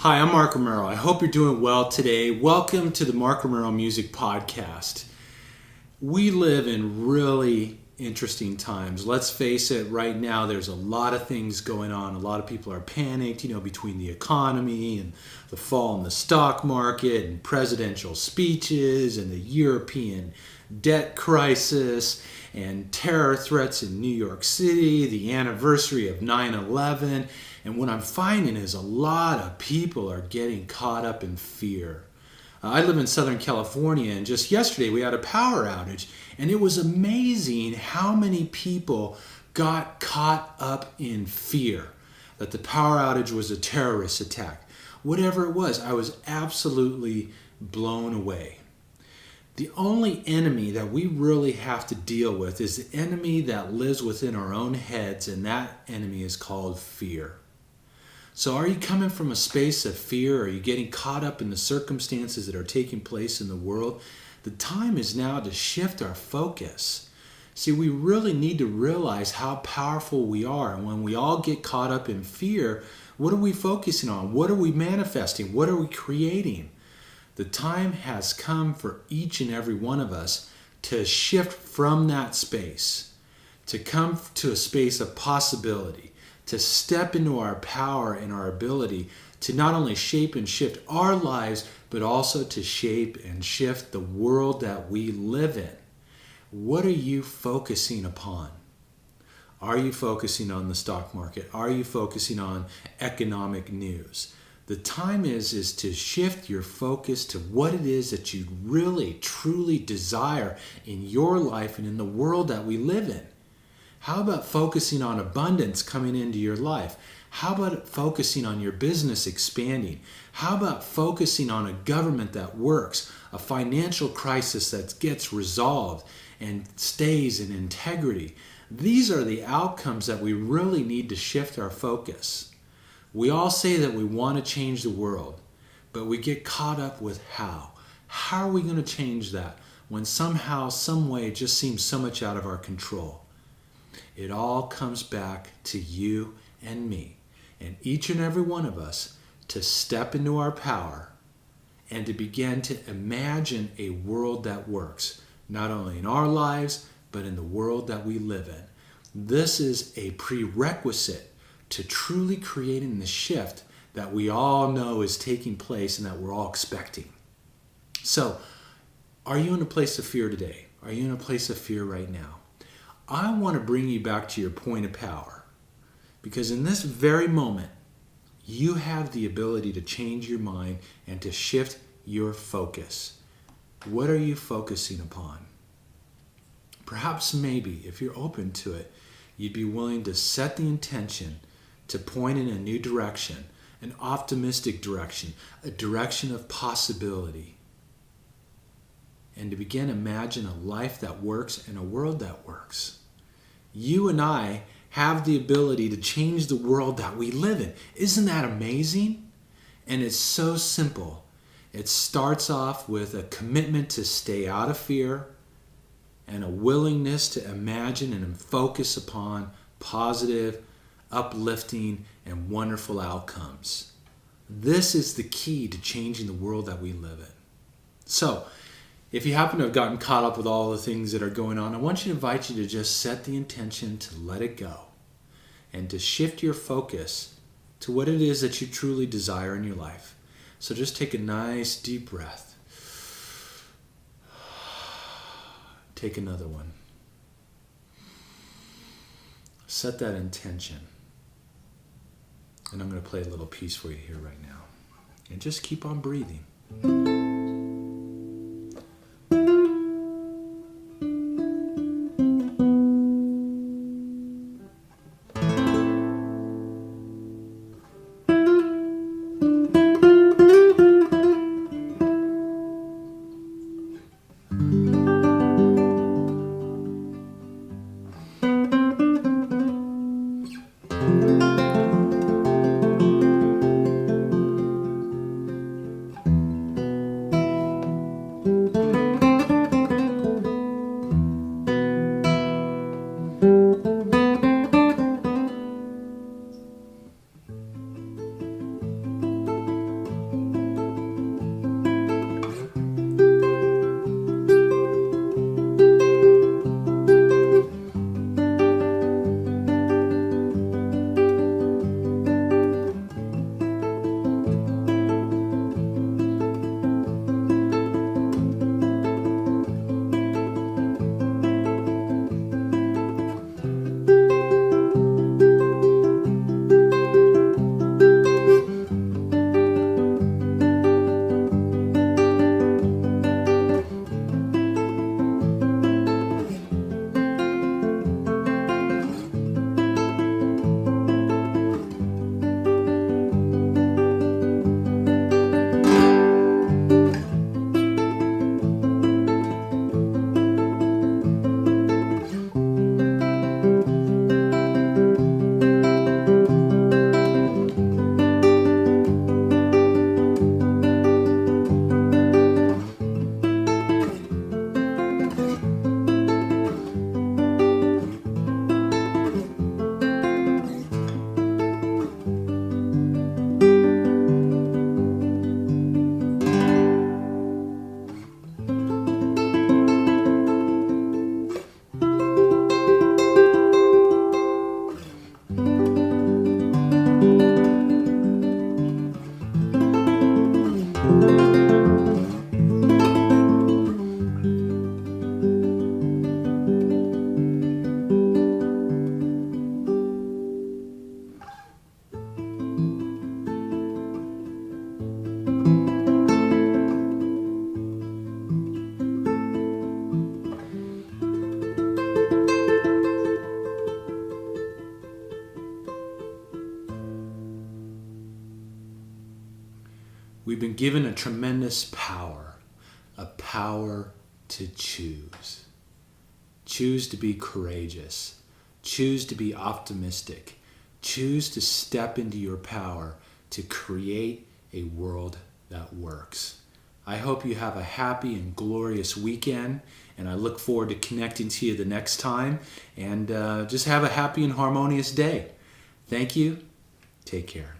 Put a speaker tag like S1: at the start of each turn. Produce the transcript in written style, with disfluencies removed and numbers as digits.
S1: Hi, I'm Mark Romero. I hope you're doing well today. Welcome to the Mark Romero Music Podcast. We live in really interesting times. Let's face it, right now there's a lot of things going on. A lot of people are panicked, between the economy and the fall in the stock market and presidential speeches and the European debt crisis and terror threats in New York City, the anniversary of 9/11. And what I'm finding is a lot of people are getting caught up in fear. I live in Southern California, and just yesterday we had a power outage, and it was amazing how many people got caught up in fear that the power outage was a terrorist attack. Whatever it was, I was absolutely blown away. The only enemy that we really have to deal with is the enemy that lives within our own heads, and that enemy is called fear. So are you coming from a space of fear? Are you getting caught up in the circumstances that are taking place in the world? The time is now to shift our focus. See, we really need to realize how powerful we are. And when we all get caught up in fear, what are we focusing on? What are we manifesting? What are we creating? The time has come for each and every one of us to shift from that space, to come to a space of possibility, to step into our power and our ability to not only shape and shift our lives, but also to shape and shift the world that we live in. What are you focusing upon? Are you focusing on the stock market? Are you focusing on economic news? The time is to shift your focus to what it is that you really, truly desire in your life and in the world that we live in. How about focusing on abundance coming into your life? How about focusing on your business expanding? How about focusing on a government that works, a financial crisis that gets resolved and stays in integrity? These are the outcomes that we really need to shift our focus. We all say that we want to change the world, but we get caught up with how. How are we going to change that when somehow, some way it just seems so much out of our control? It all comes back to you and me, and each and every one of us, to step into our power and to begin to imagine a world that works, not only in our lives, but in the world that we live in. This is a prerequisite to truly creating the shift that we all know is taking place and that we're all expecting. So, are you in a place of fear today? Are you in a place of fear right now? I want to bring you back to your point of power, because in this very moment, you have the ability to change your mind and to shift your focus. What are you focusing upon? Perhaps maybe, if you're open to it, you'd be willing to set the intention to point in a new direction, an optimistic direction, a direction of possibility, and to begin to imagine a life that works and a world that works. You and I have the ability to change the world that we live in. Isn't that amazing? And it's so simple. It starts off with a commitment to stay out of fear and a willingness to imagine and focus upon positive, uplifting, and wonderful outcomes. This is the key to changing the world that we live in. So, if you happen to have gotten caught up with all the things that are going on, I want to invite you to just set the intention to let it go and to shift your focus to what it is that you truly desire in your life. So just take a nice deep breath. Take another one. Set that intention. And I'm going to play a little piece for you here right now. And just keep on breathing. We've been given a tremendous power, a power to choose. Choose to be courageous. Choose to be optimistic. Choose to step into your power to create a world that works. I hope you have a happy and glorious weekend, and I look forward to connecting to you the next time. And just have a happy and harmonious day. Thank you. Take care.